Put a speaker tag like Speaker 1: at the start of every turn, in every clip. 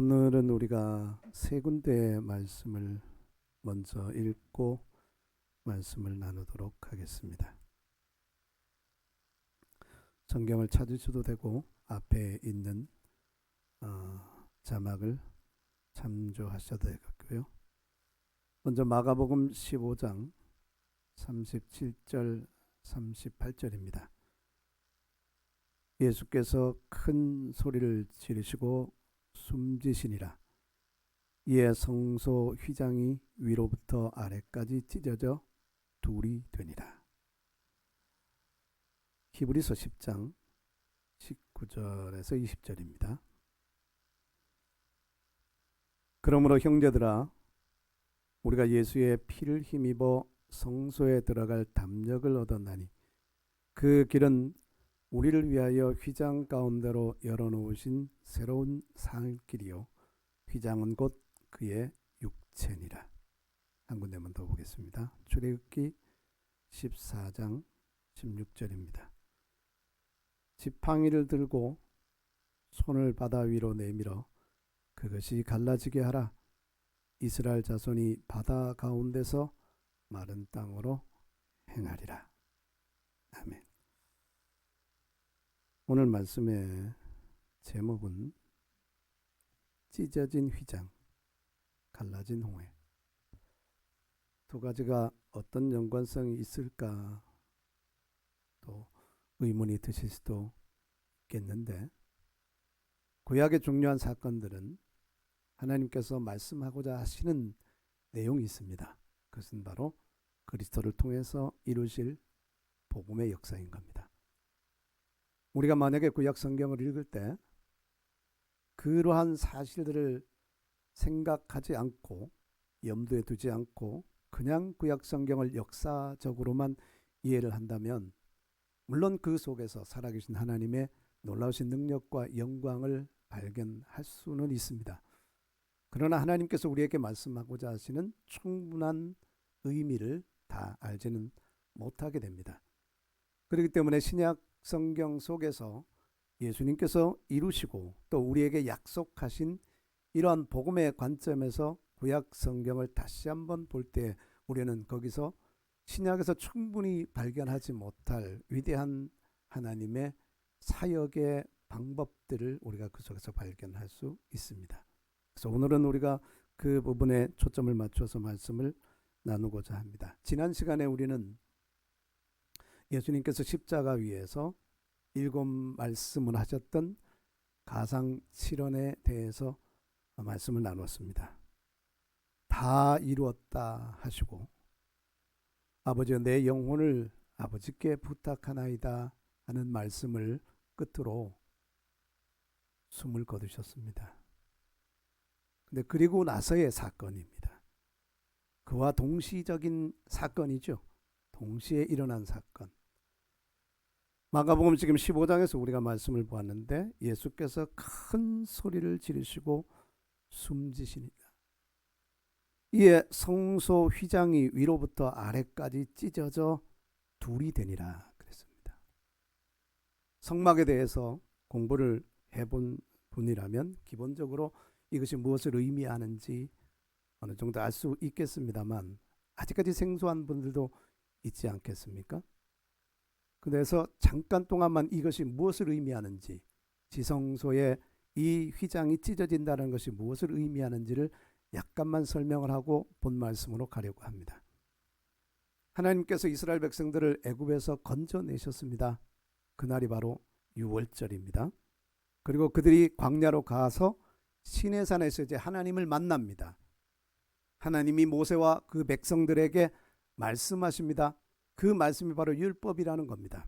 Speaker 1: 오늘은 우리가 세 군데의 말씀을 먼저 읽고 말씀을 나누도록 하겠습니다. 성경을 찾으셔도 되고 앞에 있는 자막을 참조하셔도 되겠고요. 먼저 마가복음 15장 37절 38절입니다. 예수께서 큰 소리를 지르시고 숨지시니라. 이에 성소 휘장이 위로부터 아래까지 찢어져 둘이 되니라. 히브리서 10장 19절에서 20절입니다. 그러므로 형제들아, 우리가 예수의 피를 힘입어 성소에 들어갈 담력을 얻었나니 그 길은 우리를 위하여 휘장 가운데로 열어놓으신 새로운 산길이요 휘장은 곧 그의 육체니라. 한 군데만 더 보겠습니다. 출애굽기 14장 16절입니다. 지팡이를 들고 손을 바다 위로 내밀어 그것이 갈라지게 하라. 이스라엘 자손이 바다 가운데서 마른 땅으로 행하리라. 아멘. 오늘 말씀의 제목은 찢어진 휘장, 갈라진 홍해. 두 가지가 어떤 연관성이 있을까 또 의문이 드실 수도 있겠는데, 구약의 중요한 사건들은 하나님께서 말씀하고자 하시는 내용이 있습니다. 그것은 바로 그리스도를 통해서 이루실 복음의 역사인 겁니다. 우리가 만약에 구약 성경을 읽을 때 그러한 사실들을 생각하지 않고 염두에 두지 않고 그냥 구약 성경을 역사적으로만 이해를 한다면, 물론 그 속에서 살아계신 하나님의 놀라우신 능력과 영광을 발견할 수는 있습니다. 그러나 하나님께서 우리에게 말씀하고자 하시는 충분한 의미를 다 알지는 못하게 됩니다. 그렇기 때문에 신약 성경 속에서 예수님께서 이루시고 또 우리에게 약속하신 이러한 복음의 관점에서 구약 성경을 다시 한번 볼 때 우리는 거기서 신약에서 충분히 발견하지 못할 위대한 하나님의 사역의 방법들을 우리가 그 속에서 발견할 수 있습니다. 그래서 오늘은 우리가 그 부분에 초점을 맞춰서 말씀을 나누고자 합니다. 지난 시간에 우리는 예수님께서 십자가 위에서 7 말씀을 하셨던 가상 7원에 대해서 말씀을 나눴습니다. 다 이루었다 하시고, 아버지여 내 영혼을 아버지께 부탁하나이다 하는 말씀을 끝으로 숨을 거두셨습니다. 근데 그리고 나서의 사건입니다. 그와 동시적인 사건이죠. 동시에 일어난 사건. 마가복음 지금 15장에서 우리가 말씀을 보았는데, 예수께서 큰 소리를 지르시고 숨지시니라. 이에 성소 휘장이 위로부터 아래까지 찢어져 둘이 되니라 그랬습니다. 성막에 대해서 공부를 해본 분이라면 기본적으로 이것이 무엇을 의미하는지 어느 정도 알 수 있겠습니다만, 아직까지 생소한 분들도 있지 않겠습니까? 그래서 잠깐 동안만 이것이 무엇을 의미하는지, 지성소에 이 휘장이 찢어진다는 것이 무엇을 의미하는지를 약간만 설명을 하고 본 말씀으로 가려고 합니다. 하나님께서 이스라엘 백성들을 애굽에서 건져내셨습니다. 그날이 바로 유월절입니다. 그리고 그들이 광야로 가서 시내산에서 이제 하나님을 만납니다. 하나님이 모세와 그 백성들에게 말씀하십니다. 그 말씀이 바로 율법이라는 겁니다.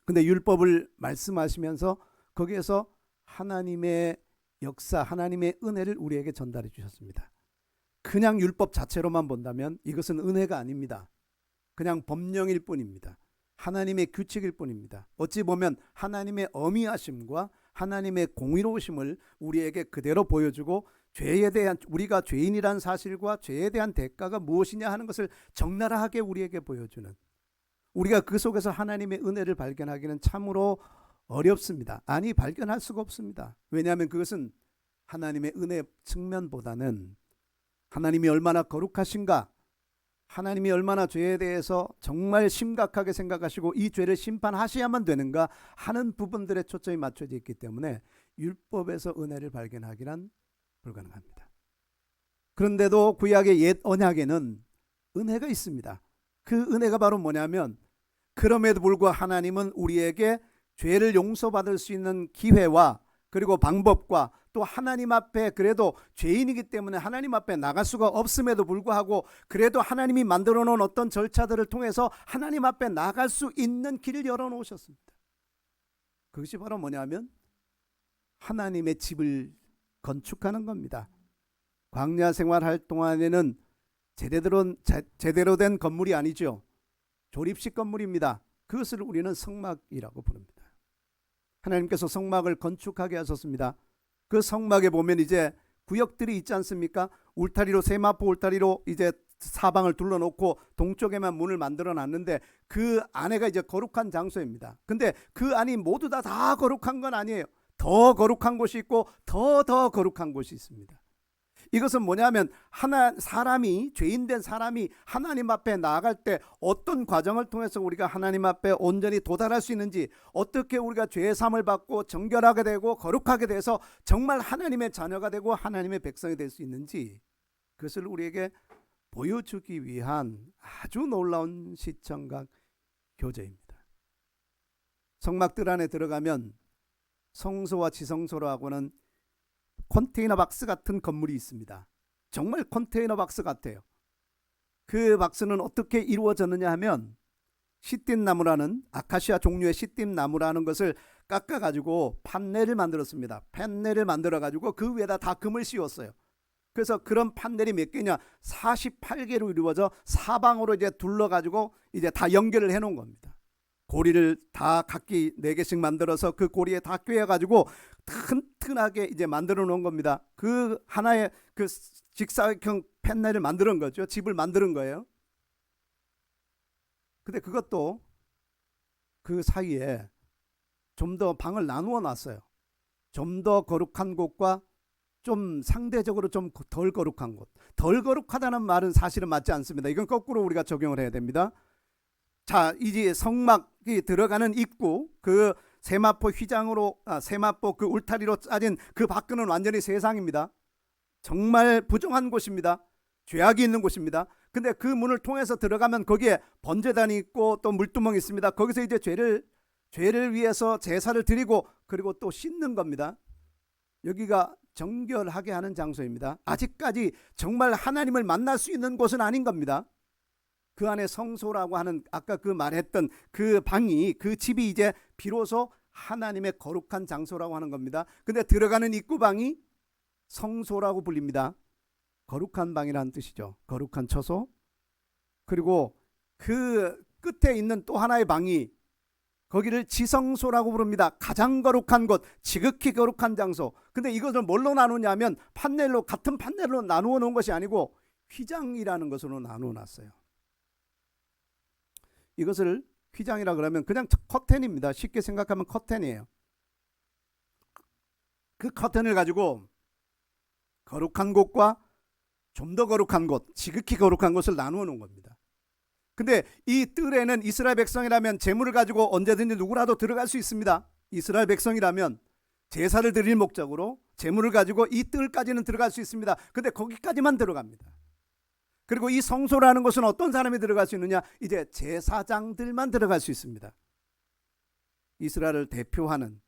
Speaker 1: 근데 율법을 말씀하시면서 거기에서 하나님의 역사, 하나님의 은혜를 우리에게 전달해 주셨습니다. 그냥 율법 자체로만 본다면 이것은 은혜가 아닙니다. 그냥 법령일 뿐입니다. 하나님의 규칙일 뿐입니다. 어찌 보면 하나님의 어미하심과 하나님의 공의로우심을 우리에게 그대로 보여주고, 죄에 대한, 우리가 죄인이란 사실과 죄에 대한 대가가 무엇이냐 하는 것을 적나라하게 우리에게 보여주는, 우리가 그 속에서 하나님의 은혜를 발견하기는 참으로 어렵습니다. 아니, 발견할 수가 없습니다. 왜냐하면 그것은 하나님의 은혜 측면보다는 하나님이 얼마나 거룩하신가, 하나님이 얼마나 죄에 대해서 정말 심각하게 생각하시고 이 죄를 심판하셔야만 되는가 하는 부분들에 초점이 맞춰져 있기 때문에 율법에서 은혜를 발견하기란 불가능합니다. 그런데도 구약의 옛 언약에는 은혜가 있습니다. 그 은혜가 바로 뭐냐면, 그럼에도 불구하고 하나님은 우리에게 죄를 용서받을 수 있는 기회와 그리고 방법과 또 하나님 앞에, 그래도 죄인이기 때문에 하나님 앞에 나갈 수가 없음에도 불구하고 그래도 하나님이 만들어 놓은 어떤 절차들을 통해서 하나님 앞에 나갈 수 있는 길을 열어놓으셨습니다. 그것이 바로 뭐냐면 하나님의 집을 건축하는 겁니다. 광야 생활할 동안에는 제대로 된 건물이 아니죠. 조립식 건물입니다. 그것을 우리는 성막이라고 부릅니다. 하나님께서 성막을 건축하게 하셨습니다. 그 성막에 보면 이제 구역들이 있지 않습니까? 울타리로, 세마포 울타리로 이제 사방을 둘러놓고 동쪽에만 문을 만들어 놨는데 그 안에가 이제 거룩한 장소입니다. 근데 그 안이 모두 다 거룩한 건 아니에요. 더 거룩한 곳이 있고 더 거룩한 곳이 있습니다. 이것은 뭐냐면 사람이, 죄인된 사람이 하나님 앞에 나아갈 때 어떤 과정을 통해서 우리가 하나님 앞에 온전히 도달할 수 있는지, 어떻게 우리가 죄의 사함을 받고 정결하게 되고 거룩하게 돼서 정말 하나님의 자녀가 되고 하나님의 백성이 될 수 있는지, 그것을 우리에게 보여주기 위한 아주 놀라운 시청각 교재입니다. 성막들 안에 들어가면 성소와 지성소라고는 컨테이너 박스 같은 건물이 있습니다. 정말 컨테이너 박스 같아요. 그 박스는 어떻게 이루어졌느냐 하면 시띠나무라는, 아카시아 종류의 시띠나무라는 것을 깎아가지고 판넬을 만들었습니다. 판넬을 만들어가지고 그 위에다 다 금을 씌웠어요. 그래서 그런 판넬이 몇 개냐, 48개로 이루어져 사방으로 이제 둘러가지고 이제 다 연결을 해놓은 겁니다. 고리를 다 각기 4개씩 만들어서 그 고리에 다 꿰어가지고 튼튼하게 이제 만들어 놓은 겁니다. 그 하나의 그 직사각형 판넬을 만드는 거죠. 집을 만드는 거예요. 근데 그것도 그 사이에 좀 더 방을 나누어 놨어요. 좀 더 거룩한 곳과 좀 상대적으로 좀 덜 거룩한 곳. 덜 거룩하다는 말은 사실은 맞지 않습니다. 이건 거꾸로 우리가 적용을 해야 됩니다. 자, 이제 성막이 들어가는 입구, 그 세마포 휘장으로, 세마포 그 울타리로 짜진 그 밖은 완전히 세상입니다. 정말 부정한 곳입니다. 죄악이 있는 곳입니다. 근데 그 문을 통해서 들어가면 거기에 번제단이 있고 또 물두멍이 있습니다. 거기서 이제 죄를 위해서 제사를 드리고 그리고 또 씻는 겁니다. 여기가 정결하게 하는 장소입니다. 아직까지 정말 하나님을 만날 수 있는 곳은 아닌 겁니다. 그 안에 성소라고 하는, 아까 그 말했던 그 방이, 그 집이 이제 비로소 하나님의 거룩한 장소라고 하는 겁니다. 근데 들어가는 입구방이 성소라고 불립니다. 거룩한 방이라는 뜻이죠. 거룩한 처소. 그리고 그 끝에 있는 또 하나의 방이, 거기를 지성소라고 부릅니다. 가장 거룩한 곳, 지극히 거룩한 장소. 근데 이것을 뭘로 나누냐면 판넬로, 같은 판넬로 나누어 놓은 것이 아니고 휘장이라는 것으로 나누어 놨어요. 이것을 휘장이라 그러면 그냥 커튼입니다. 쉽게 생각하면 커튼이에요. 그 커튼을 가지고 거룩한 곳과 좀 더 거룩한 곳, 지극히 거룩한 곳을 나누어 놓은 겁니다. 근데 이 뜰에는 이스라엘 백성이라면 재물을 가지고 언제든지 누구라도 들어갈 수 있습니다. 이스라엘 백성이라면 제사를 드릴 목적으로 재물을 가지고 이 뜰까지는 들어갈 수 있습니다. 근데 거기까지만 들어갑니다. 그리고 이 성소라는 곳은 어떤 사람이 들어갈 수 있느냐? 이제 제사장들만 들어갈 수 있습니다. 이스라엘을 대표하는,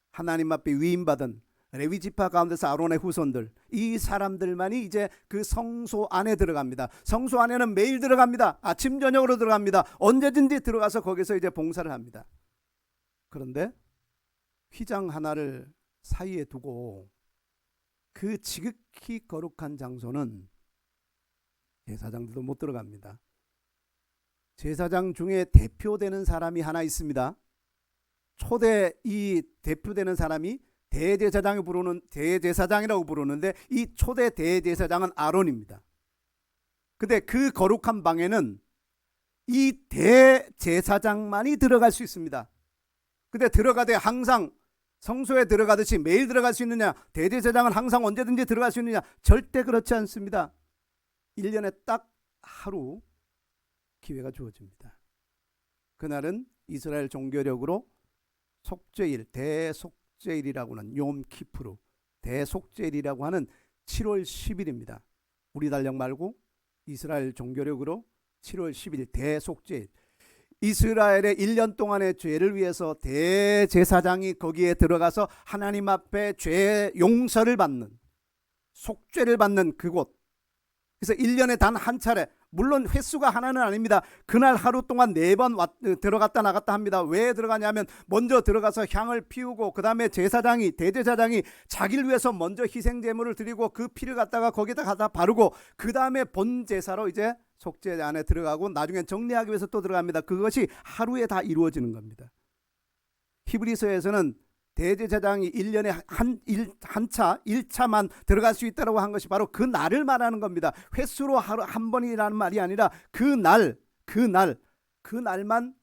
Speaker 1: 하나님 앞에 위임받은 레위 지파 가운데서 아론의 후손들, 이 사람들만이 이제 그 성소 안에 들어갑니다. 성소 안에는 매일 들어갑니다. 아침 저녁으로 들어갑니다. 언제든지 들어가서 거기서 이제 봉사를 합니다. 그런데 휘장 하나를 사이에 두고 그 지극히 거룩한 장소는 제사장들도 못 들어갑니다. 제사장 중에 대표되는 사람이 하나 있습니다. 초대 이 대표되는 사람이 대제사장이라고 부르는데 이 초대 대제사장은 아론입니다. 근데 그 거룩한 방에는 이 대제사장만이 들어갈 수 있습니다. 근데 들어가되 항상 성소에 들어가듯이 매일 들어갈 수 있느냐? 대제사장은 항상 언제든지 들어갈 수 있느냐? 절대 그렇지 않습니다. 1년에 딱 하루 기회가 주어집니다. 그날은 이스라엘 종교력으로 속죄일, 대속죄일이라고 하는 욤키푸르, 대속죄일이라고 하는 7월 10일입니다. 우리 달력 말고 이스라엘 종교력으로 7월 10일 대속죄일. 이스라엘의 1년 동안의 죄를 위해서 대제사장이 거기에 들어가서 하나님 앞에 죄 용서를 받는, 속죄를 받는 그곳. 그래서 1년에 단 한 차례, 물론 횟수가 하나는 아닙니다. 그날 하루 동안 4번 들어갔다 나갔다 합니다. 왜 들어가냐면 먼저 들어가서 향을 피우고 그 다음에 대제사장이 자기를 위해서 먼저 희생제물을 드리고 그 피를 갖다가 거기다 갖다 바르고 그 다음에 본제사로 이제 속죄 안에 들어가고 나중에 정리하기 위해서 또 들어갑니다. 그것이 하루에 다 이루어지는 겁니다. 히브리서에서는 대제사장이 1년에 한차 1차만 들어갈 수 있다고 한 것이 바로 그 날을 말하는 겁니다. 횟수로 하루 한 번이라는 말이 아니라 그날만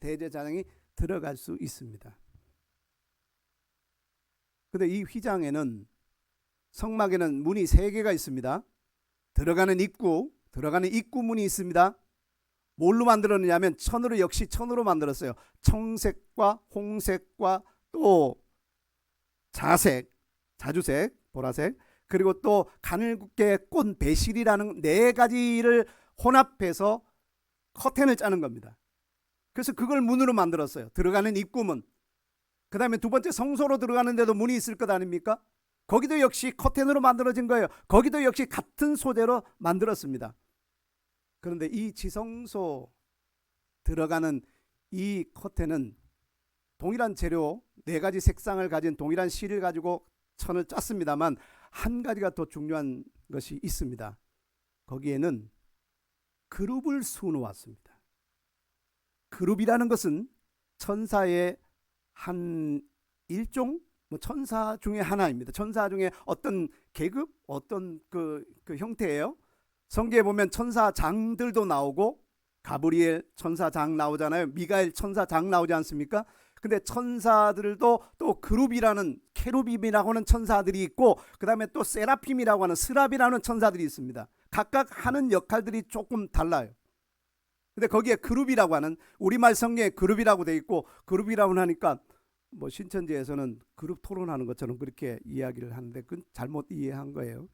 Speaker 1: 대제사장이 들어갈 수 있습니다. 그런데 이 휘장에는, 성막에는 문이 3개가 있습니다. 들어가는 입구 문이 있습니다. 뭘로 만들었느냐면 역시 천으로 만들었어요. 청색과 홍색과 또 자주색, 보라색, 그리고 또 가늘게 꼰 배실이라는 4가지를 혼합해서 커튼을 짜는 겁니다. 그래서 그걸 문으로 만들었어요. 들어가는 입구문. 그 다음에 두 번째 성소로 들어가는데도 문이 있을 것 아닙니까? 거기도 역시 커튼으로 만들어진 거예요. 거기도 역시 같은 소재로 만들었습니다. 그런데 이 지성소 들어가는 이 커튼은 동일한 재료 4가지 색상을 가진 동일한 실을 가지고 천을 짰습니다만 한 가지가 더 중요한 것이 있습니다. 거기에는 그룹을 수놓았습니다. 그룹이라는 것은 천사의 한 일종, 천사 중에 하나입니다. 천사 중에 어떤 계급, 어떤 그 형태예요. 성경에 보면 천사장들도 나오고 가브리엘 천사장 나오잖아요. 미가엘 천사장 나오지 않습니까? 근데 천사들도 또 그룹이라는, 케루빔이라고 하는 천사들이 있고 그 다음에 또 세라핌이라고 하는, 스랍이라는 천사들이 있습니다. 각각 하는 역할들이 조금 달라요. 근데 거기에 그룹이라고 하는, 우리말 성경에 그룹이라고 돼 있고, 그룹이라고 하니까 신천지에서는 그룹 토론하는 것처럼 그렇게 이야기를 하는데 그건 잘못 이해한 거예요.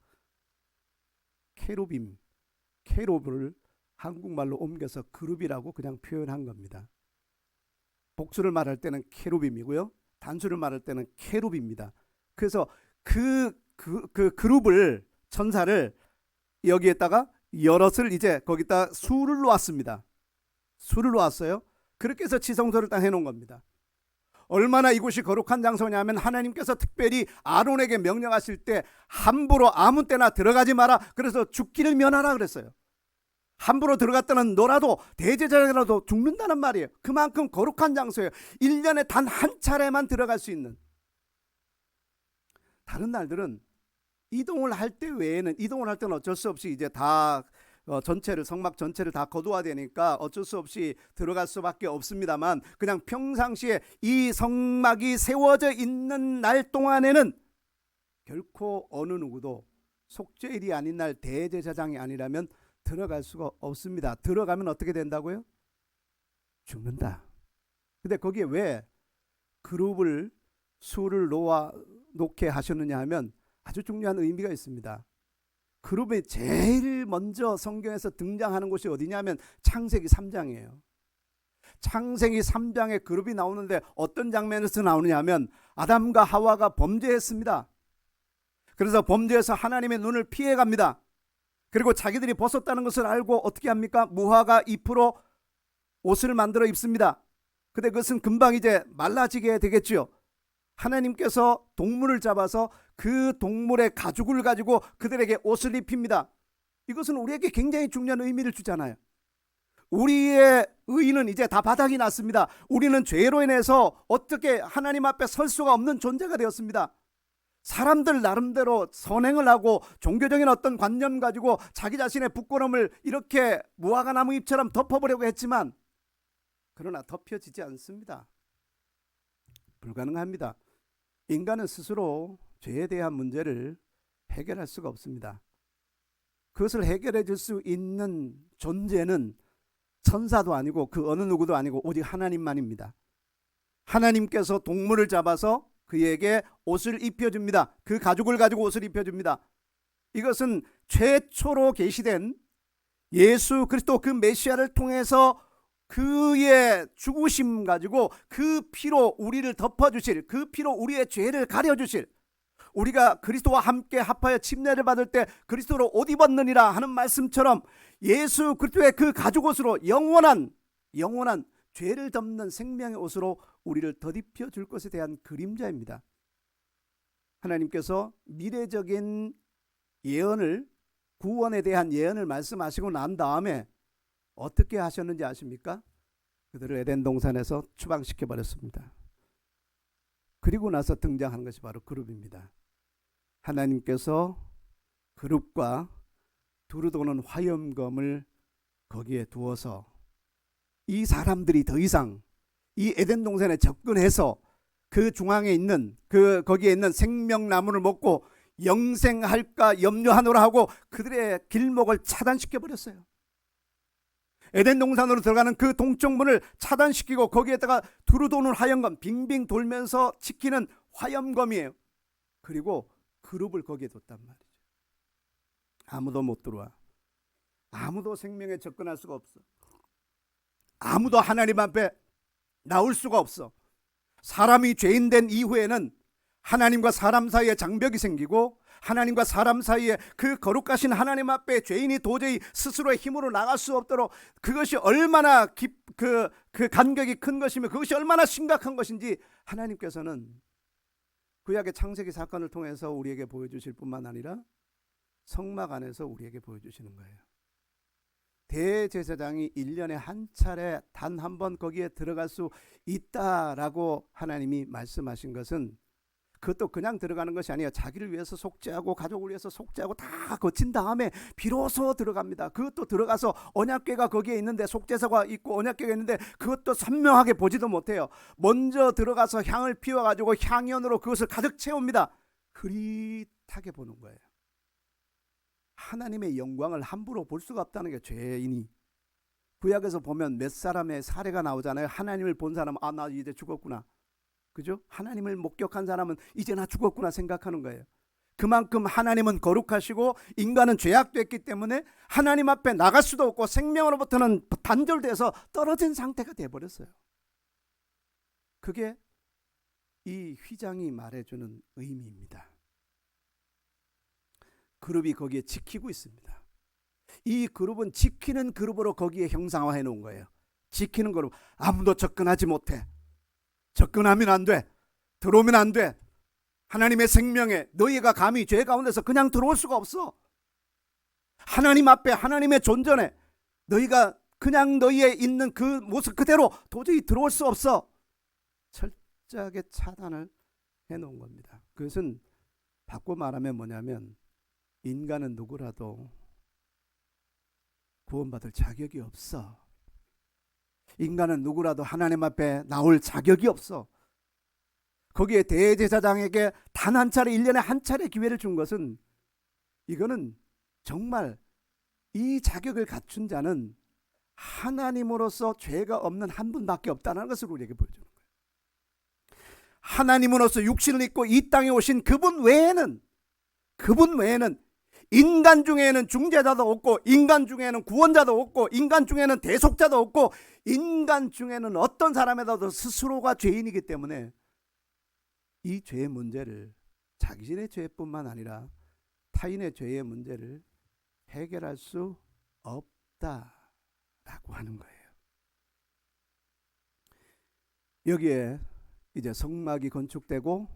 Speaker 1: 케룹을 한국말로 옮겨서 그룹이라고 그냥 표현한 겁니다. 복수를 말할 때는 케룹임이고요, 단수를 말할 때는 케룹입니다. 그래서 그 그룹을, 천사를 여기에다가 여럿을 이제 거기다 수를 놓았습니다. 수를 놓았어요. 그렇게 해서 지성소를 딱 해놓은 겁니다. 얼마나 이곳이 거룩한 장소냐면 하나님께서 특별히 아론에게 명령하실 때 함부로 아무 때나 들어가지 마라, 그래서 죽기를 면하라 그랬어요. 함부로 들어갔다는 너라도, 대제사장이라도 죽는다는 말이에요. 그만큼 거룩한 장소예요. 1년에 단 한 차례만 들어갈 수 있는. 다른 날들은 이동을 할 때 외에는, 이동을 할 때는 어쩔 수 없이 이제 다 성막 전체를 다 거두어야 되니까 어쩔 수 없이 들어갈 수밖에 없습니다만, 그냥 평상시에 이 성막이 세워져 있는 날 동안에는 결코 어느 누구도 속죄일이 아닌 날, 대제사장이 아니라면 들어갈 수가 없습니다. 들어가면 어떻게 된다고요? 죽는다. 근데 거기에 왜 그룹을, 수를 놓게 하셨느냐 하면 아주 중요한 의미가 있습니다. 그룹에 제일 먼저 성경에서 등장하는 곳이 어디냐면 창세기 3장이에요. 창세기 3장에 그룹이 나오는데 어떤 장면에서 나오느냐 하면 아담과 하와가 범죄했습니다. 그래서 범죄해서 하나님의 눈을 피해갑니다. 그리고 자기들이 벗었다는 것을 알고 어떻게 합니까? 무화과 잎으로 옷을 만들어 입습니다. 근데 그것은 금방 이제 말라지게 되겠죠. 하나님께서 동물을 잡아서 그 동물의 가죽을 가지고 그들에게 옷을 입힙니다. 이것은 우리에게 굉장히 중요한 의미를 주잖아요. 우리의 의의는 이제 다 바닥이 났습니다. 우리는 죄로 인해서 어떻게 하나님 앞에 설 수가 없는 존재가 되었습니다. 사람들 나름대로 선행을 하고 종교적인 어떤 관념 가지고 자기 자신의 부끄러움을 이렇게 무화과 나무 잎처럼 덮어보려고 했지만, 그러나 덮여지지 않습니다. 불가능합니다. 인간은 스스로 죄에 대한 문제를 해결할 수가 없습니다. 그것을 해결해 줄 수 있는 존재는 천사도 아니고 그 어느 누구도 아니고 오직 하나님만입니다. 하나님께서 동물을 잡아서 그에게 옷을 입혀줍니다. 그 가죽을 가지고 옷을 입혀줍니다. 이것은 최초로 계시된 예수 그리스도 그 메시아를 통해서 그의 죽으심 가지고 그 피로 우리를 덮어주실, 그 피로 우리의 죄를 가려주실, 우리가 그리스도와 함께 합하여 침례를 받을 때 그리스도로 옷 입었느니라 하는 말씀처럼 예수 그리스도의 그 가죽옷으로 영원한 죄를 덮는 생명의 옷으로 우리를 덧입혀 줄 것에 대한 그림자입니다. 하나님께서 미래적인 예언을, 구원에 대한 예언을 말씀하시고 난 다음에 어떻게 하셨는지 아십니까? 그들을 에덴 동산에서 추방시켜 버렸습니다. 그리고 나서 등장하는 것이 바로 그룹입니다. 하나님께서 그룹과 두루 도는 화염검을 거기에 두어서 이 사람들이 더 이상 이 에덴 동산에 접근해서 그 중앙에 있는 거기에 있는 생명나무를 먹고 영생할까 염려하노라 하고 그들의 길목을 차단시켜 버렸어요. 에덴 동산으로 들어가는 그 동쪽 문을 차단시키고 거기에다가 두루 도는 화염검, 빙빙 돌면서 지키는 화염검이에요. 그리고 그룹을 거기에 뒀단 말이죠. 아무도 못 들어와. 아무도 생명에 접근할 수가 없어. 아무도 하나님 앞에 나올 수가 없어. 사람이 죄인 된 이후에는 하나님과 사람 사이에 장벽이 생기고 하나님과 사람 사이에 그 거룩하신 하나님 앞에 죄인이 도저히 스스로의 힘으로 나갈 수 없도록 그것이 얼마나 그 간격이 큰 것이며 그것이 얼마나 심각한 것인지 하나님께서는 구약의 창세기 사건을 통해서 우리에게 보여주실 뿐만 아니라 성막 안에서 우리에게 보여주시는 거예요. 대제사장이 1년에 한 차례 단 한 번 거기에 들어갈 수 있다라고 하나님이 말씀하신 것은 그것도 그냥 들어가는 것이 아니에요. 자기를 위해서 속죄하고 가족을 위해서 속죄하고 다 거친 다음에 비로소 들어갑니다. 그것도 들어가서 언약궤가 거기에 있는데, 속죄소가 있고 언약궤가 있는데 그것도 선명하게 보지도 못해요. 먼저 들어가서 향을 피워가지고 향연으로 그것을 가득 채웁니다. 흐릿하게 보는 거예요. 하나님의 영광을 함부로 볼 수가 없다는 게 죄인이. 구약에서 보면 몇 사람의 사례가 나오잖아요. 하나님을 본 사람은 나 이제 죽었구나. 그죠? 하나님을 목격한 사람은 이제 나 죽었구나 생각하는 거예요. 그만큼 하나님은 거룩하시고 인간은 죄악됐기 때문에 하나님 앞에 나갈 수도 없고 생명으로부터는 단절돼서 떨어진 상태가 돼버렸어요. 그게 이 휘장이 말해주는 의미입니다. 그룹이 거기에 지키고 있습니다. 이 그룹은 지키는 그룹으로 거기에 형상화해 놓은 거예요. 지키는 그룹. 아무도 접근하지 못해. 접근하면 안 돼. 들어오면 안 돼. 하나님의 생명에 너희가 감히 죄 가운데서 그냥 들어올 수가 없어. 하나님 앞에, 하나님의 존전에 너희가 그냥 너희의 있는 그 모습 그대로 도저히 들어올 수 없어. 철저하게 차단을 해놓은 겁니다. 그것은 바꿔 말하면 뭐냐면 인간은 누구라도 구원받을 자격이 없어. 인간은 누구라도 하나님 앞에 나올 자격이 없어. 거기에 대제사장에게 단 한 차례, 1년에 한 차례 기회를 준 것은, 이거는 정말 이 자격을 갖춘 자는 하나님으로서 죄가 없는 한 분밖에 없다는 것을 우리에게 보여주는 거예요. 하나님으로서 육신을 입고 이 땅에 오신 그분 외에는 인간 중에는 중재자도 없고, 인간 중에는 구원자도 없고, 인간 중에는 대속자도 없고, 인간 중에는 어떤 사람에도 스스로가 죄인이기 때문에 이 죄의 문제를, 자기의 죄뿐만 아니라 타인의 죄의 문제를 해결할 수 없다라고 하는 거예요. 여기에 이제 성막이 건축되고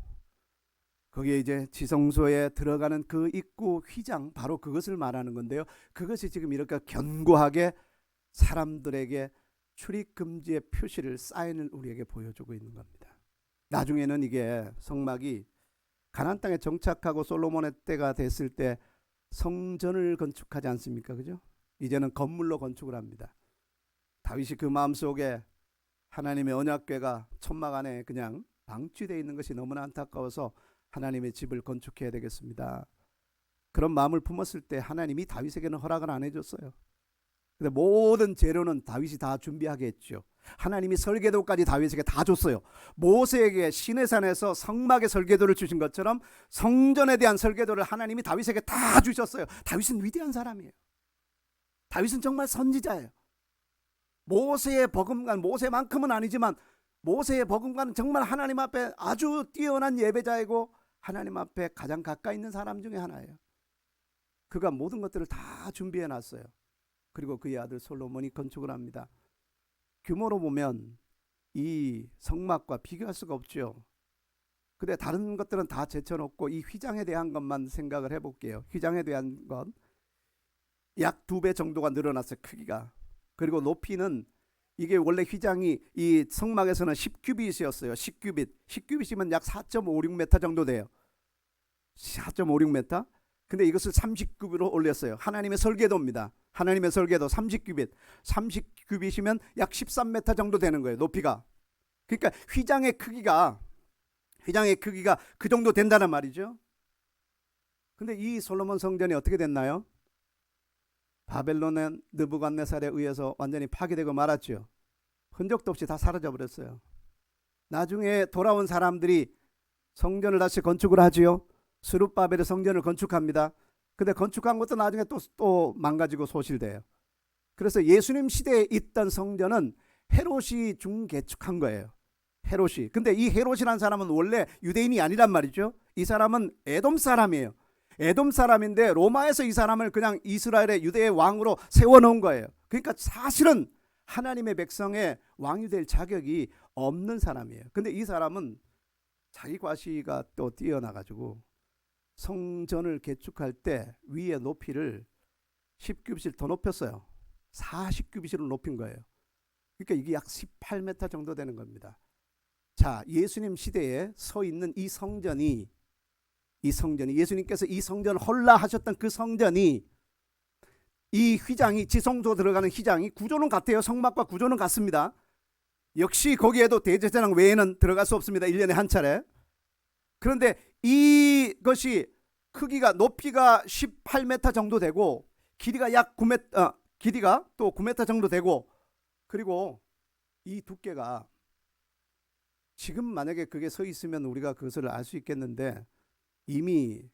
Speaker 1: 거기에 이제 지성소에 들어가는 그 입구 휘장, 바로 그것을 말하는 건데요. 그것이 지금 이렇게 견고하게 사람들에게 출입 금지의 표시를, 사인을 우리에게 보여주고 있는 겁니다. 나중에는 이게 성막이 가나안 땅에 정착하고 솔로몬의 때가 됐을 때 성전을 건축하지 않습니까? 그죠? 이제는 건물로 건축을 합니다. 다윗이 그 마음속에 하나님의 언약궤가 천막 안에 그냥 방치되어 있는 것이 너무나 안타까워서 하나님의 집을 건축해야 되겠습니다. 그런 마음을 품었을 때 하나님이 다윗에게는 허락을 안 해줬어요. 근데 모든 재료는 다윗이 다 준비하게 했죠. 하나님이 설계도까지 다윗에게 다 줬어요. 모세에게 시내산에서 성막의 설계도를 주신 것처럼 성전에 대한 설계도를 하나님이 다윗에게 다 주셨어요. 다윗은 위대한 사람이에요. 다윗은 정말 선지자예요. 모세의 버금간, 모세만큼은 아니지만 모세의 버금간은 정말 하나님 앞에 아주 뛰어난 예배자이고 하나님 앞에 가장 가까이 있는 사람 중에 하나예요. 그가 모든 것들을 다 준비해 놨어요. 그리고 그의 아들 솔로몬이 건축을 합니다. 규모로 보면 이 성막과 비교할 수가 없죠. 근데 다른 것들은 다 제쳐놓고 이 휘장에 대한 것만 생각을 해볼게요. 휘장에 대한 것 약 2배 정도가 늘어났어요. 크기가. 그리고 높이는 이게 원래 휘장이 이 성막에서는 10규빗이었어요. 10규빗. 10규빗이면 약 4.56m 정도 돼요. 4.56m. 근데 이것을 30규빗으로 올렸어요. 하나님의 설계도입니다. 하나님의 설계도 30규빗. 30규빗이면 약 13m 정도 되는 거예요. 높이가. 그러니까 휘장의 크기가 그 정도 된다는 말이죠. 근데 이 솔로몬 성전이 어떻게 됐나요? 바벨론의 느부갓네살에 의해서 완전히 파괴되고 말았죠. 흔적도 없이 다 사라져 버렸어요. 나중에 돌아온 사람들이 성전을 다시 건축을 하지요. 스룹바벨의 성전을 건축합니다. 근데 건축한 것도 나중에 또 망가지고 소실돼요. 그래서 예수님 시대에 있던 성전은 헤롯이 중개축한 거예요. 헤롯이. 근데 이 헤롯이라는 사람은 원래 유대인이 아니란 말이죠. 이 사람은 에돔 사람이에요. 에돔 사람인데 로마에서 이 사람을 그냥 이스라엘의 유대의 왕으로 세워놓은 거예요. 그러니까 사실은 하나님의 백성의 왕이 될 자격이 없는 사람이에요. 근데 이 사람은 자기 과시가 또 뛰어나가지고 성전을 개축할 때 위에 높이를 10규빗을 더 높였어요. 40규빗으로 높인 거예요. 그러니까 이게 약 18m 정도 되는 겁니다. 자, 예수님 시대에 서 있는 이 성전이 예수님께서 이 성전을 헐라하셨던 그 성전이 이 휘장이 지성소 들어가는 휘장이 구조는 같아요. 성막과 구조는 같습니다. 역시 거기에도 대제사장 외에는 들어갈 수 없습니다. 1년에 한 차례. 그런데 이것이 크기가 높이가 18m 정도 되고 길이가 약 9m 길이가 또 9m 정도 되고 그리고 이 두께가 지금 만약에 그게 서 있으면 우리가 그것을 알 수 있겠는데 이미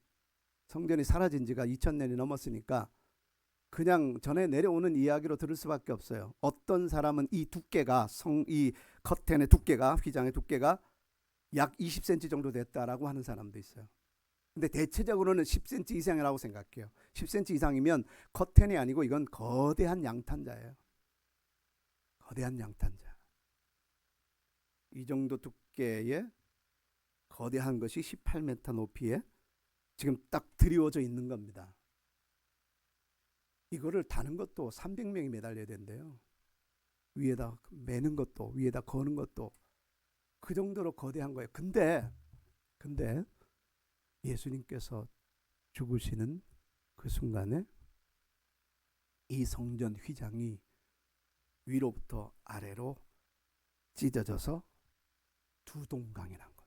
Speaker 1: 성전이 사라진 지가 2000년이 넘었으니까 그냥 전에 내려오는 이야기로 들을 수밖에 없어요. 어떤 사람은 이 두께가 이 커튼의 두께가 휘장의 두께가 약 20cm 정도 됐다라고 하는 사람도 있어요. 근데 대체적으로는 10cm 이상이라고 생각해요. 10cm 이상이면 커튼이 아니고 이건 거대한 양탄자예요. 거대한 양탄자. 이 정도 두께의 거대한 것이 18m 높이에 지금 딱 드리워져 있는 겁니다. 이거를 다는 것도 300명이 매달려야 된대요. 위에다 매는 것도 위에다 거는 것도 그 정도로 거대한 거예요. 근데 예수님께서 죽으시는 그 순간에 이 성전 휘장이 위로부터 아래로 찢어져서 두 동강이 난 겁니다.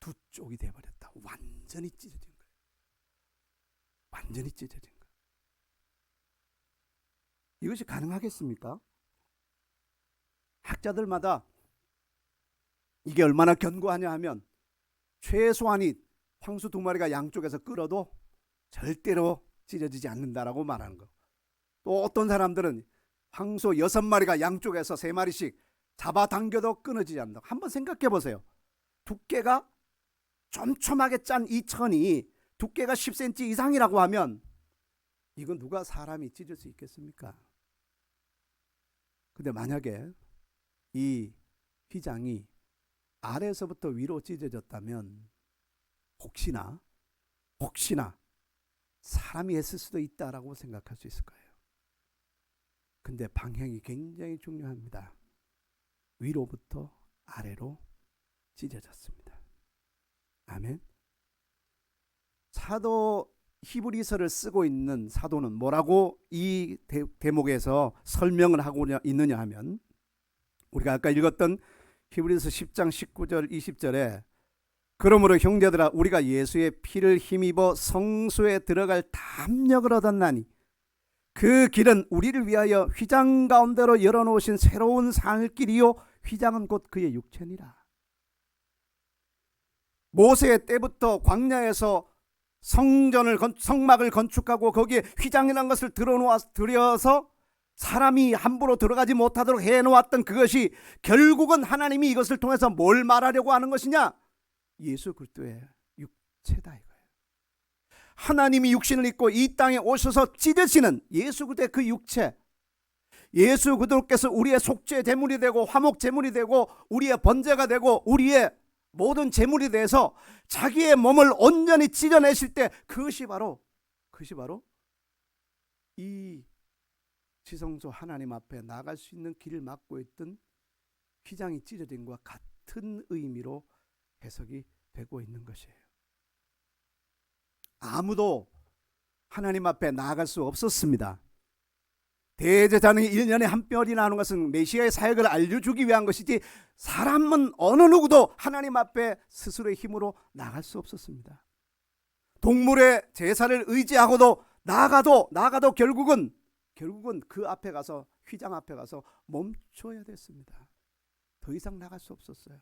Speaker 1: 두 쪽이 돼버렸다. 완전히 찢어진 거예요. 완전히 찢어진 거예요. 이것이 가능하겠습니까? 학자들마다 이게 얼마나 견고하냐 하면 최소한이 황소 2마리가 양쪽에서 끌어도 절대로 찢어지지 않는다라고 말하는 거. 또 어떤 사람들은 황소 6마리가 양쪽에서 3마리씩 잡아당겨도 끊어지지 않는다. 한번 생각해 보세요. 두께가 촘촘하게 짠 이 천이 두께가 10cm 이상이라고 하면 이건 누가 사람이 찢을 수 있겠습니까? 근데 만약에 이 휘장이 아래에서부터 위로 찢어졌다면 혹시나 사람이 했을 수도 있다라고 생각할 수 있을 거예요. 근데 방향이 굉장히 중요합니다. 위로부터 아래로 찢어졌습니다. 아멘. 사도 히브리서를 쓰고 있는 사도는 뭐라고 이 대목에서 설명을 하고 있느냐 하면 우리가 아까 읽었던 히브리서 10장 19절 20절에 그러므로 형제들아 우리가 예수의 피를 힘입어 성소에 들어갈 담력을 얻었나니 그 길은 우리를 위하여 휘장 가운데로 열어놓으신 새로운 산길이요 휘장은 곧 그의 육체니라. 모세의 때부터 광야에서 성막을 건축하고 거기에 휘장이라는 것을 들여서 사람이 함부로 들어가지 못하도록 해놓았던 그것이 결국은 하나님이 이것을 통해서 뭘 말하려고 하는 것이냐? 예수 그리스도의 육체다 이거예요. 하나님이 육신을 입고 이 땅에 오셔서 찢으시는 예수 그리스도의 그 육체, 예수 그리스도께서 우리의 속죄 제물이 되고 화목 제물이 되고 우리의 번제가 되고 우리의 모든 제물이 돼서 자기의 몸을 온전히 찢어내실 때 그것이 바로 이 지성소 하나님 앞에 나갈 수 있는 길을 막고 있던 휘장이 찢어진 것과 같은 의미로 해석이 되고 있는 것이에요. 아무도 하나님 앞에 나아갈 수 없었습니다. 대제사장이 1년에 한 뼘이나 하는 것은 메시아의 사역을 알려주기 위한 것이지 사람은 어느 누구도 하나님 앞에 스스로의 힘으로 나갈 수 없었습니다. 동물의 제사를 의지하고도 나아가도 결국은 그 앞에 가서 휘장 앞에 가서 멈춰야 됐습니다. 더 이상 나갈 수 없었어요.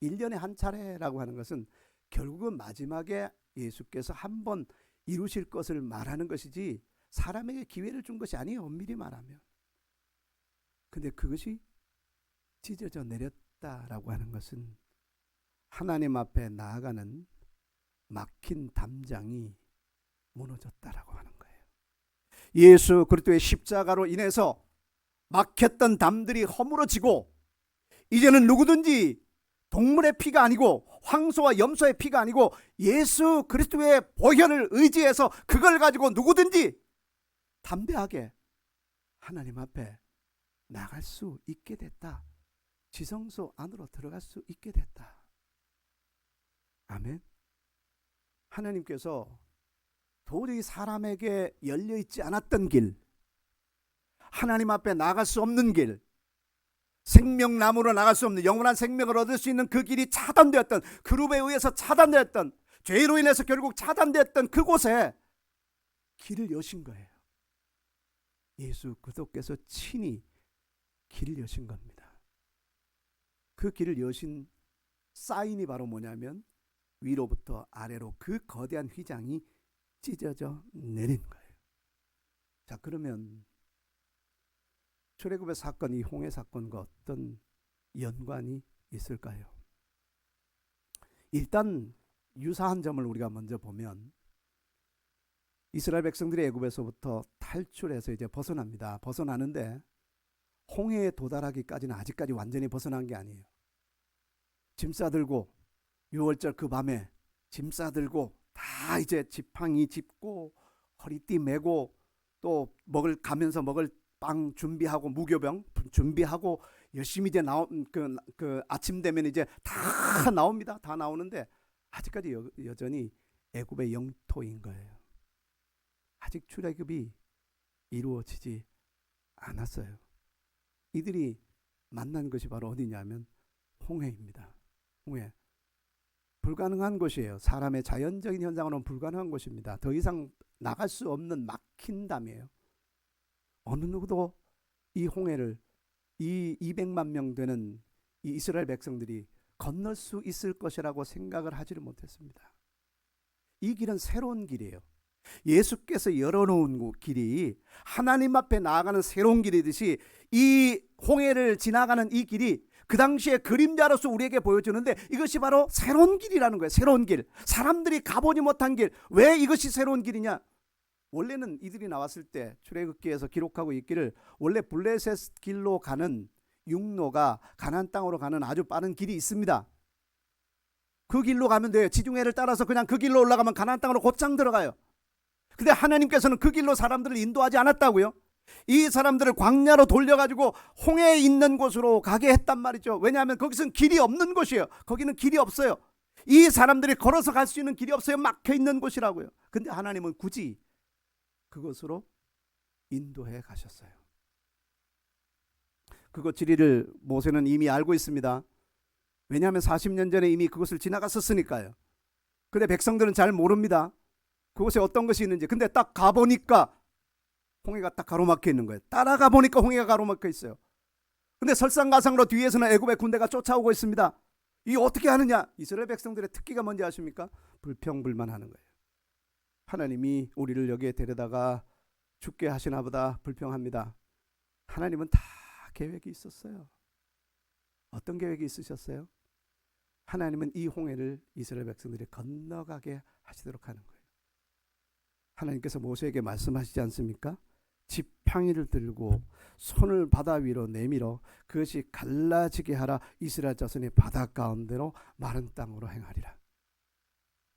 Speaker 1: 1년에 한 차례라고 하는 것은 결국은 마지막에 예수께서 한 번 이루실 것을 말하는 것이지 사람에게 기회를 준 것이 아니에요. 엄밀히 말하면. 근데 그것이 찢어져 내렸다라고 하는 것은 하나님 앞에 나아가는 막힌 담장이 무너졌다라고 하는 거예요. 예수 그리스도의 십자가로 인해서 막혔던 담들이 허물어지고 이제는 누구든지 동물의 피가 아니고 황소와 염소의 피가 아니고 예수 그리스도의 보혈을 의지해서 그걸 가지고 누구든지 담대하게 하나님 앞에 나갈 수 있게 됐다. 지성소 안으로 들어갈 수 있게 됐다. 아멘. 하나님께서 도저히 사람에게 열려있지 않았던 길, 하나님 앞에 나갈 수 없는 길, 생명나무로 나갈 수 없는 영원한 생명을 얻을 수 있는 그 길이 차단되었던, 그룹에 의해서 차단되었던, 죄로 인해서 결국 차단되었던 그곳에 길을 여신 거예요. 예수 그리스도께서 친히 길을 여신 겁니다. 그 길을 여신 사인이 바로 뭐냐면 위로부터 아래로 그 거대한 휘장이 찢어져 내린 거예요. 자, 그러면 출애굽의 사건, 이 홍해 사건과 어떤 연관이 있을까요? 일단 유사한 점을 우리가 먼저 보면 이스라엘 백성들이 애굽에서부터 탈출해서 이제 벗어납니다. 벗어나는데 홍해에 도달하기까지는 아직까지 완전히 벗어난 게 아니에요. 짐 싸들고 6월절 그 밤에 짐 싸들고 다 이제 지팡이 짚고 허리띠 메고 또 가면서 먹을 빵 준비하고 무교병 준비하고 열심히 이제 그 아침 되면 이제 다 나옵니다. 다 나오는데 아직까지 여전히 애굽의 영토인 거예요. 아직 출애굽이 이루어지지 않았어요. 이들이 만난 것이 바로 어디냐면 홍해입니다. 홍해. 불가능한 곳이에요. 사람의 자연적인 현상으로는 불가능한 곳입니다. 더 이상 나갈 수 없는 막힌 담이에요. 어느 누구도 이 홍해를 이 200만 명 되는 이 이스라엘 백성들이 건널 수 있을 것이라고 생각을 하지를 못했습니다. 이 길은 새로운 길이에요. 예수께서 열어놓은 길이 하나님 앞에 나아가는 새로운 길이듯이 이 홍해를 지나가는 이 길이 그 당시에 그림자로서 우리에게 보여주는데 이것이 바로 새로운 길이라는 거예요. 새로운 길. 사람들이 가보지 못한 길. 왜 이것이 새로운 길이냐? 원래는 이들이 나왔을 때 출애굽기에서 기록하고 있기를 원래 블레셋 길로 가는 육로가 가나안 땅으로 가는 아주 빠른 길이 있습니다. 그 길로 가면 돼요. 지중해를 따라서 그냥 그 길로 올라가면 가나안 땅으로 곧장 들어가요. 근데 하나님께서는 그 길로 사람들을 인도하지 않았다고요. 이 사람들을 광야로 돌려가지고 홍해에 있는 곳으로 가게 했단 말이죠. 왜냐하면 거기서는 길이 없는 곳이에요. 거기는 길이 없어요. 이 사람들이 걸어서 갈 수 있는 길이 없어요. 막혀 있는 곳이라고요. 근데 하나님은 굳이 그곳으로 인도해 가셨어요. 그곳 지리를 모세는 이미 알고 있습니다. 왜냐하면 40년 전에 이미 그곳을 지나갔었으니까요. 근데 백성들은 잘 모릅니다. 그곳에 어떤 것이 있는지. 근데 딱 가보니까 홍해가 딱 가로막혀 있는 거예요. 따라가 보니까 홍해가 가로막혀 있어요. 근데 설상가상으로 뒤에서는 애굽의 군대가 쫓아오고 있습니다. 이 어떻게 하느냐? 이스라엘 백성들의 특기가 뭔지 아십니까? 불평불만하는 거예요. 하나님이 우리를 여기에 데려다가 죽게 하시나 보다 불평합니다. 하나님은 다 계획이 있었어요. 어떤 계획이 있으셨어요? 하나님은 이 홍해를 이스라엘 백성들이 건너가게 하시도록 하는 거예요. 하나님께서 모세에게 말씀하시지 않습니까? 지팡이를 들고 손을 바다 위로 내밀어 그것이 갈라지게 하라. 이스라엘 자손이 바다 가운데로 마른 땅으로 행하리라.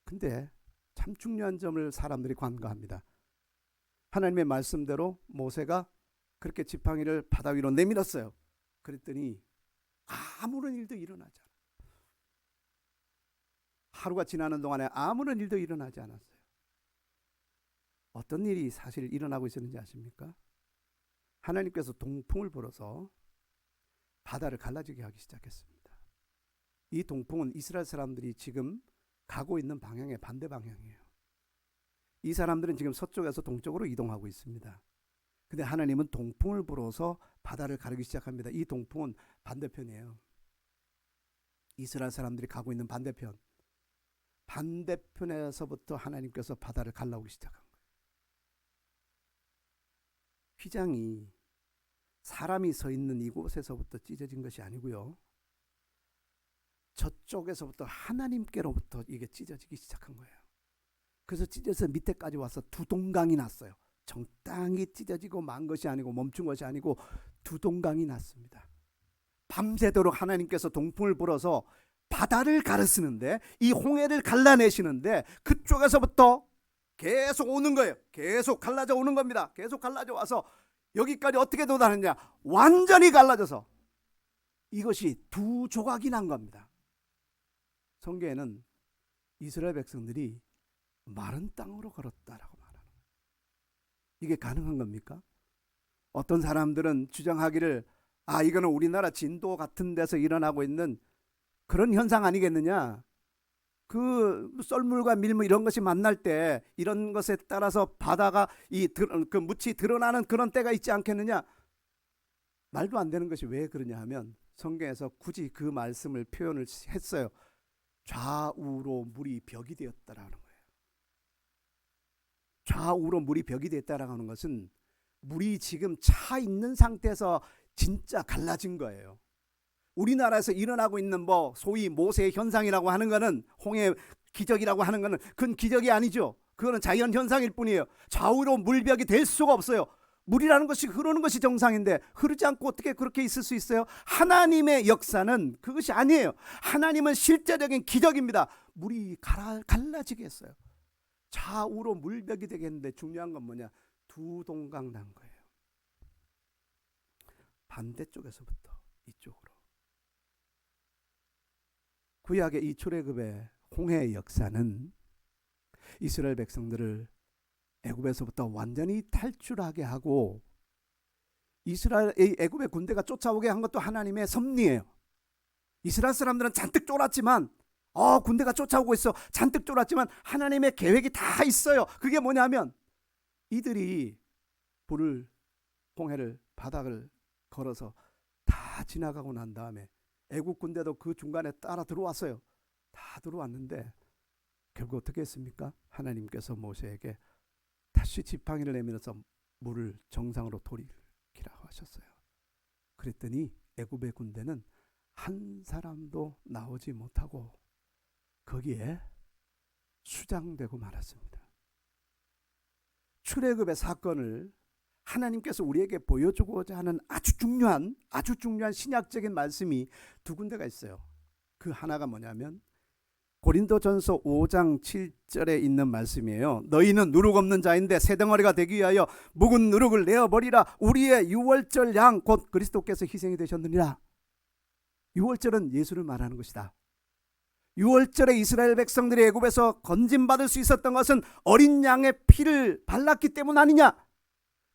Speaker 1: 근데 참 중요한 점을 사람들이 간과합니다. 하나님의 말씀대로 모세가 그렇게 지팡이를 바다 위로 내밀었어요. 그랬더니 아무런 일도 일어나지 않아요. 하루가 지나는 동안에 아무런 일도 일어나지 않았어요. 어떤 일이 사실 일어나고 있었는지 아십니까? 하나님께서 동풍을 불어서 바다를 갈라지게 하기 시작했습니다. 이 동풍은 이스라엘 사람들이 지금 가고 있는 방향의 반대 방향이에요. 이 사람들은 지금 서쪽에서 동쪽으로 이동하고 있습니다. 근데 하나님은 동풍을 불어서 바다를 가르기 시작합니다. 이 동풍은 반대편이에요. 이스라엘 사람들이 가고 있는 반대편. 반대편에서부터 하나님께서 바다를 갈라오기 시작한 거예요. 휘장이 사람이 서 있는 이곳에서부터 찢어진 것이 아니고요. 저쪽에서부터 하나님께로부터 이게 찢어지기 시작한 거예요. 그래서 찢어서 밑에까지 와서 두 동강이 났어요. 정당히 찢어지고 만 것이 아니고 멈춘 것이 아니고 두 동강이 났습니다. 밤새도록 하나님께서 동풍을 불어서 바다를 가르시는데 이 홍해를 갈라내시는데 그쪽에서부터 계속 오는 거예요. 계속 갈라져 오는 겁니다. 계속 갈라져 와서 여기까지 어떻게 도달하느냐? 완전히 갈라져서 이것이 두 조각이 난 겁니다. 성경에는 이스라엘 백성들이 마른 땅으로 걸었다라고 말하는 거예요. 이게 가능한 겁니까? 어떤 사람들은 주장하기를 이거는 우리나라 진도 같은 데서 일어나고 있는 그런 현상 아니겠느냐? 그 썰물과 밀물 이런 것이 만날 때 이런 것에 따라서 바다가 그 묻이 드러나는 그런 때가 있지 않겠느냐? 말도 안 되는 것이 왜 그러냐 하면 성경에서 굳이 그 말씀을 표현을 했어요. 좌우로 물이 벽이 되었다라는 거예요. 좌우로 물이 벽이 되었다라는 하는 것은 물이 지금 차 있는 상태에서 진짜 갈라진 거예요. 우리나라에서 일어나고 있는 소위 모세 현상이라고 하는 거는 홍해 기적이라고 하는 거는 그건 기적이 아니죠. 그거는 자연 현상일 뿐이에요. 좌우로 물벽이 될 수가 없어요. 물이라는 것이 흐르는 것이 정상인데 흐르지 않고 어떻게 그렇게 있을 수 있어요? 하나님의 역사는 그것이 아니에요. 하나님은 실제적인 기적입니다. 물이 갈라지게 했어요. 좌우로 물벽이 되겠는데 중요한 건 뭐냐? 두 동강 난 거예요. 반대쪽에서부터 이쪽으로. 구약의 이 출애굽의 홍해의 역사는 이스라엘 백성들을 애굽에서부터 완전히 탈출하게 하고 애굽의 군대가 쫓아오게 한 것도 하나님의 섭리예요. 이스라엘 사람들은 잔뜩 쫄았지만 군대가 쫓아오고 있어. 잔뜩 쫄았지만 하나님의 계획이 다 있어요. 그게 뭐냐면 이들이 홍해를 바닥을 걸어서 다 지나가고 난 다음에 애국 군대도 그 중간에 따라 들어왔어요. 다 들어왔는데 결국 어떻게 했습니까? 하나님께서 모세에게 다시 지팡이를 내밀어서 물을 정상으로 돌이키라고 하셨어요. 그랬더니 애굽의 군대는 한 사람도 나오지 못하고 거기에 수장되고 말았습니다. 출애굽의 사건을 하나님께서 우리에게 보여주고자 하는 아주 중요한 신약적인 말씀이 두 군데가 있어요. 그 하나가 뭐냐면 고린도전서 5장 7절에 있는 말씀이에요. 너희는 누룩 없는 자인데 새 덩어리가 되기 위하여 묵은 누룩을 내어버리라. 우리의 유월절 양 곧 그리스도께서 희생이 되셨느니라. 유월절은 예수를 말하는 것이다. 유월절에 이스라엘 백성들이 애굽에서 건짐받을 수 있었던 것은 어린 양의 피를 발랐기 때문 아니냐?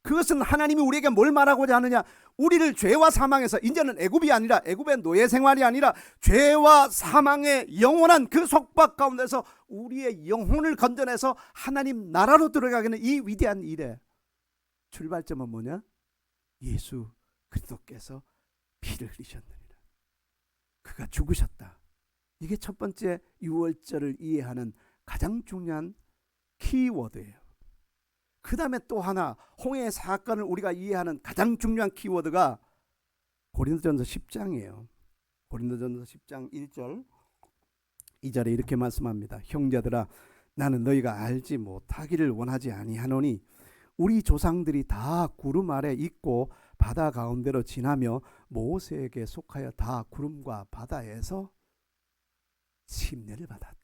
Speaker 1: 그것은 하나님이 우리에게 뭘 말하고자 하느냐? 우리를 죄와 사망에서, 이제는 애굽이 아니라, 애굽의 노예 생활이 아니라 죄와 사망의 영원한 그 속박 가운데서 우리의 영혼을 건져내서 하나님 나라로 들어가기는 이 위대한 일에 출발점은 뭐냐? 예수 그리스도께서 피를 흘리셨느니라. 그가 죽으셨다. 이게 첫 번째 유월절을 이해하는 가장 중요한 키워드예요. 그 다음에 또 하나, 홍해의 사건을 우리가 이해하는 가장 중요한 키워드가 고린도전서 10장이에요. 고린도전서 10장 1절 2절에 이렇게 말씀합니다. 형제들아, 나는 너희가 알지 못하기를 원하지 아니하노니 우리 조상들이 다 구름 아래 있고 바다 가운데로 지나며 모세에게 속하여 다 구름과 바다에서 침례를 받았고,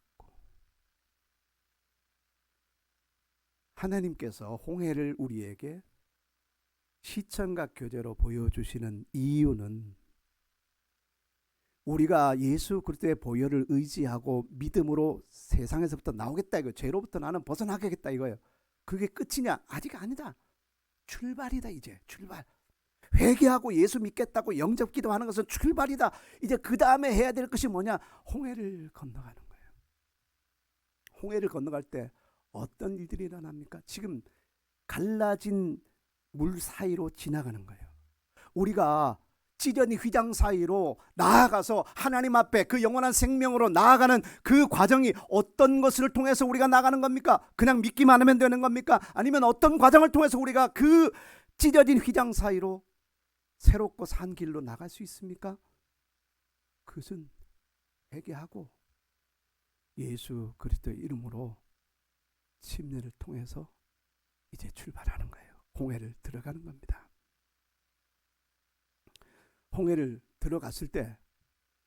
Speaker 1: 하나님께서 홍해를 우리에게 시청각 교제로 보여주시는 이유는 우리가 예수 그리스도의 보혈을 의지하고 믿음으로 세상에서부터 나오겠다 이거, 죄로부터 나는 벗어나겠다 이거예요. 그게 끝이냐? 아직 아니다. 출발이다. 이제 출발. 회개하고 예수 믿겠다고 영접 기도하는 것은 출발이다. 이제 그 다음에 해야 될 것이 뭐냐? 홍해를 건너가는 거예요. 홍해를 건너갈 때 어떤 일들이 일어납니까? 지금 갈라진 물 사이로 지나가는 거예요. 우리가 찢어진 휘장 사이로 나아가서 하나님 앞에 그 영원한 생명으로 나아가는 그 과정이 어떤 것을 통해서 우리가 나가는 겁니까? 그냥 믿기만 하면 되는 겁니까? 아니면 어떤 과정을 통해서 우리가 그 찢어진 휘장 사이로 새롭고 산 길로 나갈 수 있습니까? 그것은 회개하고 예수 그리스도의 이름으로 침례를 통해서 이제 출발하는 거예요. 홍해를 들어가는 겁니다. 홍해를 들어갔을 때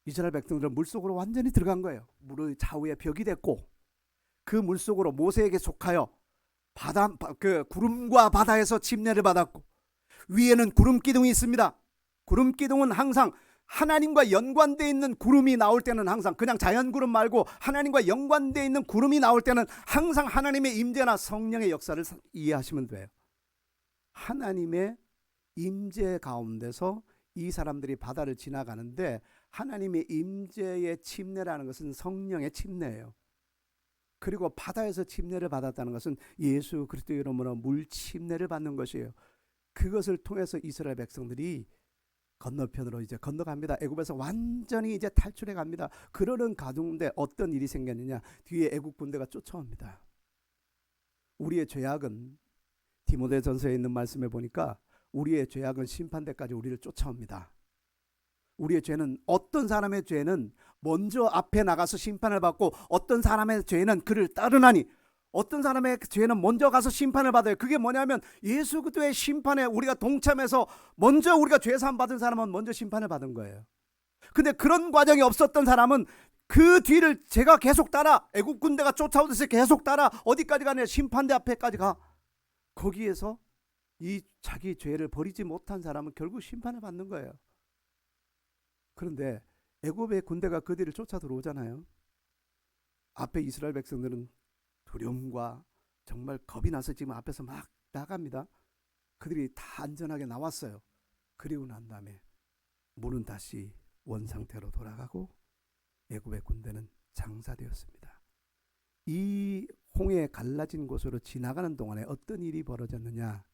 Speaker 1: 이스라엘 백성들은 물속으로 완전히 들어간 거예요. 물의 좌우에 벽이 됐고 그 물속으로 모세에게 속하여 그 구름과 바다에서 침례를 받았고, 위에는 구름 기둥이 있습니다. 구름 기둥은 항상 하나님과 연관되어 있는 구름이 나올 때는, 항상 그냥 자연 구름 말고 하나님과 연관되어 있는 구름이 나올 때는 항상 하나님의 임재나 성령의 역사를 이해하시면 돼요. 하나님의 임재 가운데서 이 사람들이 바다를 지나가는데, 하나님의 임재의 침례라는 것은 성령의 침례예요. 그리고 바다에서 침례를 받았다는 것은 예수 그리스도의 이름으로 물 침례를 받는 것이에요. 그것을 통해서 이스라엘 백성들이 건너편으로 이제 건너갑니다. 애굽에서 완전히 이제 탈출해 갑니다. 그러는 가운데 어떤 일이 생겼느냐? 뒤에 애굽 군대가 쫓아옵니다. 우리의 죄악은, 디모데전서에 있는 말씀에 보니까 우리의 죄악은 심판대까지 우리를 쫓아옵니다. 우리의 죄는, 어떤 사람의 죄는 먼저 앞에 나가서 심판을 받고 어떤 사람의 죄는 그를 따르나니, 어떤 사람의 죄는 먼저 가서 심판을 받아요. 그게 뭐냐면 예수 그리스도의 심판에 우리가 동참해서 먼저 우리가 죄 사함 받은 사람은 먼저 심판을 받은 거예요. 근데 그런 과정이 없었던 사람은 그 뒤를 제가 계속 따라, 애국 군대가 쫓아오듯이 계속 따라 어디까지 가냐? 심판대 앞에까지 가. 거기에서 이 자기 죄를 버리지 못한 사람은 결국 심판을 받는 거예요. 그런데 애굽의 군대가 그 뒤를 쫓아 들어오잖아요. 앞에 이스라엘 백성들은 두려움과 정말 겁이 나서 지금 앞에서 막 나갑니다. 그들이 다 안전하게 나왔어요. 그리고 난 다음에 물은 다시 원상태로 돌아가고 애굽의 군대는 장사되었습니다. 이 홍해 갈라진 곳으로 지나가는 동안에 어떤 일이 벌어졌느냐?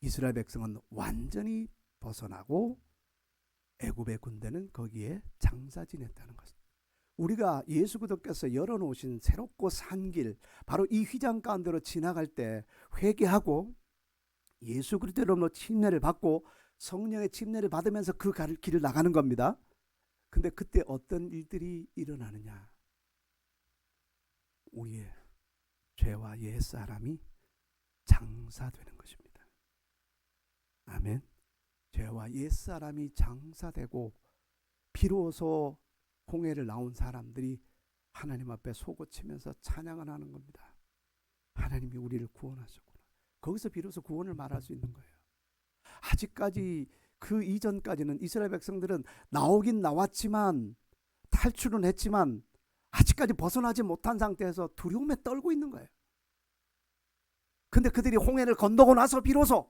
Speaker 1: 이스라엘 백성은 완전히 벗어나고 애굽의 군대는 거기에 장사 지냈다는 것입니다. 우리가 예수 그리스도께서 열어놓으신 새롭고 산 길, 바로 이 휘장 가운데로 지나갈 때 회개하고 예수 그리스도로 침례를 받고 성령의 침례를 받으면서 그 길을 나가는 겁니다. 근데 그때 어떤 일들이 일어나느냐? 우리의 죄와 옛사람이 장사되는 것입니다. 아멘. 죄와 옛사람이 장사되고 비로소 홍해를 나온 사람들이 하나님 앞에 속옷치면서 찬양을 하는 겁니다. 하나님이 우리를 구원하셨구나. 거기서 비로소 구원을 말할 수 있는 거예요. 아직까지 그 이전까지는 이스라엘 백성들은 나오긴 나왔지만, 탈출은 했지만 아직까지 벗어나지 못한 상태에서 두려움에 떨고 있는 거예요. 근데 그들이 홍해를 건너고 나서 비로소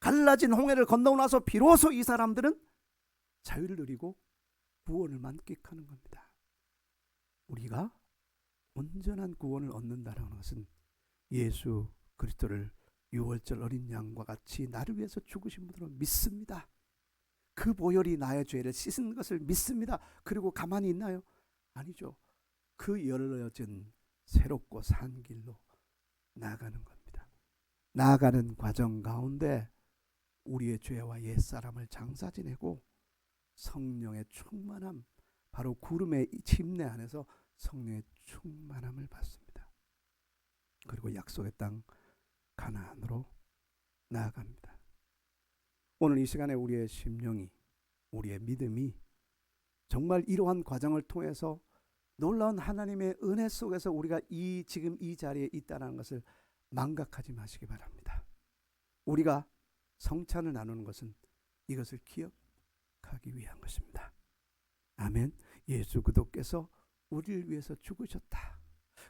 Speaker 1: 갈라진 홍해를 건너고 나서 비로소 이 사람들은 자유를 누리고 구원을 만끽하는 겁니다. 우리가 온전한 구원을 얻는다는 것은 예수 그리스도를 유월절 어린 양과 같이 나를 위해서 죽으신 분으로 믿습니다. 그 보혈이 나의 죄를 씻은 것을 믿습니다. 그리고 가만히 있나요? 아니죠. 그 열려진 새롭고 산 길로 나아가는 겁니다. 나아가는 과정 가운데 우리의 죄와 옛사람을 장사 지내고 성령의 충만함, 바로 구름의 침례 안에서 성령의 충만함을 받습니다. 그리고 약속의 땅 가나안으로 나아갑니다. 오늘 이 시간에 우리의 심령이, 우리의 믿음이 정말 이러한 과정을 통해서 놀라운 하나님의 은혜 속에서 우리가 지금 이 자리에 있다는 것을 망각하지 마시기 바랍니다. 우리가 성찬을 나누는 것은 이것을 기억하기 위한 것입니다. 아멘. 예수 그리스도께서 우리를 위해서 죽으셨다.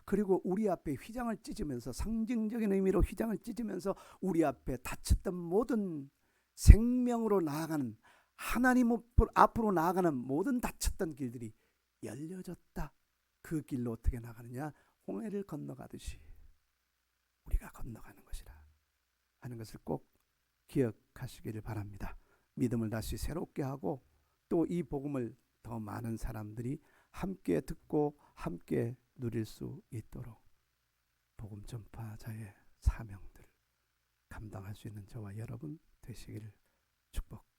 Speaker 1: 그리고 우리 앞에 휘장을 찢으면서, 상징적인 의미로 휘장을 찢으면서 우리 앞에 닫혔던 모든 생명으로 나아가는, 하나님 앞으로 나아가는 모든 닫혔던 길들이 열려졌다. 그 길로 어떻게 나가느냐? 홍해를 건너가듯이 우리가 건너가는 것이라 하는 것을 꼭 기억하시기를 바랍니다. 믿음을 다시 새롭게 하고 또 이 복음을 더 많은 사람들이 함께 듣고 함께 누릴 수 있도록 복음 전파자의 사명들을 감당할 수 있는 저와 여러분 되시기를 축복합니다.